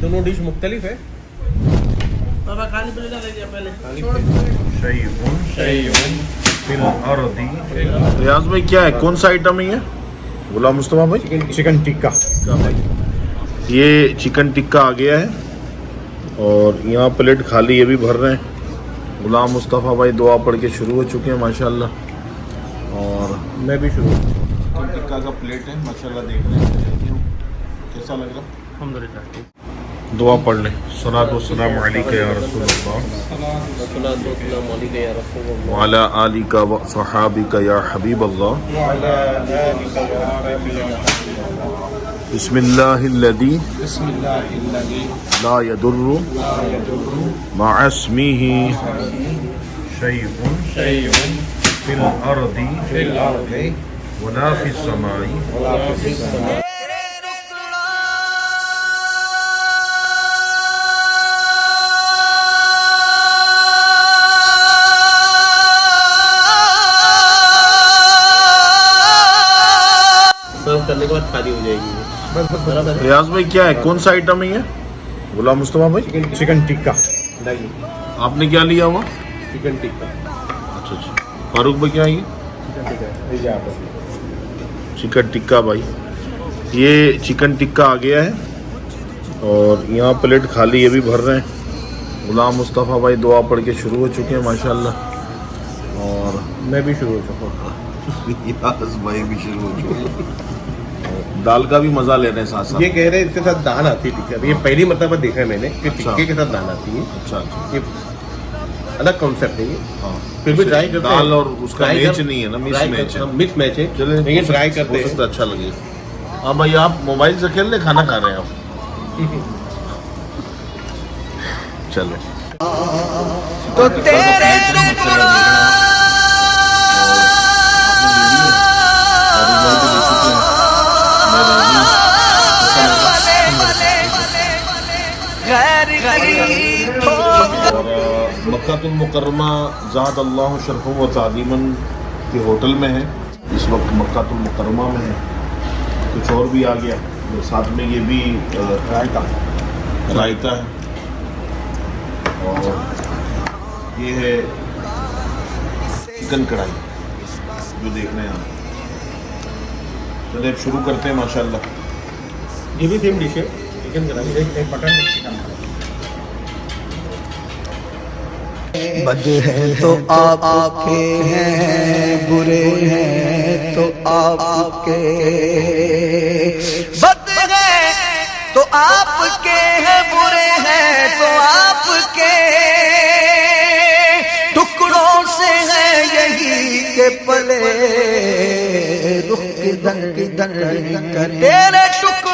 दोनों डिश मुख्तलिफ है। बाबा खाने पीने का दे दिया पहले। रियाज भाई क्या है, कौन सा आइटम है ये? गुलाम मुस्तफा भाई चिकन टिक्का। भाई ये चिकन टिक्का आ गया है और यहाँ प्लेट खाली ये भी भर रहे हैं। गुलाम मुस्तफा भाई दुआ पढ़ के शुरू हो चुके हैं माशाल्लाह, और मैं भी शुरू। चिकन टिक्का का प्लेट है माशाल्लाह, देख रहे हैं कैसा लग रहा। अल्हम्दुलिल्लाह। दुआ पढ़ लें। सलातो सलाम अलैका या रसूलल्लाह व अला आलिका व सहाबिका या हबीबल्लाह। बिस्मिल्लाहिल्लज़ी ला यदुर्रु मअ इस्मिही शैउन फिल अर्दी वला फिस समाई। सर्व करने के बाद खाली हो जाएगी। बस रियाज भाई क्या है, कौन सा आइटम है ये? गुलाम मुस्तफा भाई चिकन टिक्का। आपने क्या लिया हुआ? चिकन टिक्का। अच्छा अच्छा। फारूक भाई क्या है ये? चिकन टिक्का भाई, ये चिकन टिक्का आ गया है और यहाँ प्लेट खाली ये भी भर रहे हैं। गुलाम मुस्तफा भाई दुआ पढ़ के शुरू हो चुके हैं माशाल्लाह, और मैं भी शुरू हो चुका हूँ। रियाज भाई भी शुरू हो चुके हैं। दाल का भी मजा ले रहे हैं साथ साथ। ये कह रहे हैं इसके साथ दाल आती है टिक्का। ये पहली मरतबा देखा है मैंने कि अच्छा। टिक्के के साथ दाल आती है। अच्छा अच्छा। ये अलग कॉन्सेप्ट है ये। हाँ फिर भी ट्राई करते हैं। दाल और उसका ट्राई मैच कर- नहीं है ना, मिस ट्राई मैच है। कर- मिक्स मैच है। चले लेकिन ट्राई करते हो हैं। सकता है अच्छा लगे। हाँ भाई आप मोबाइल से खेल ले, खाना खा रहे हैं आप। चलो तो तेरे मक्कातुल मुकर्रमा ज़ाद अल्लाह शरफ़न व ताज़ीमन के होटल में है इस वक्त। मक्कातुल मुकर्रमा में है। कुछ और भी आ गया और साथ में ये भी रायता है, और ये है चिकन कढ़ाई जो देख रहे हैं आप। चलिए अब शुरू करते हैं माशाल्लाह। ये भी सेम डिश है, चिकन कढ़ाई। एक मटन एक चिकन। बद है तो आपके हैं, बुरे हैं तो आपके। बद है तो आपके हैं, बुरे हैं तो आपके। टुकड़ों से है यही के पले, रुख किधर किधर कर तेरे टुकड़ों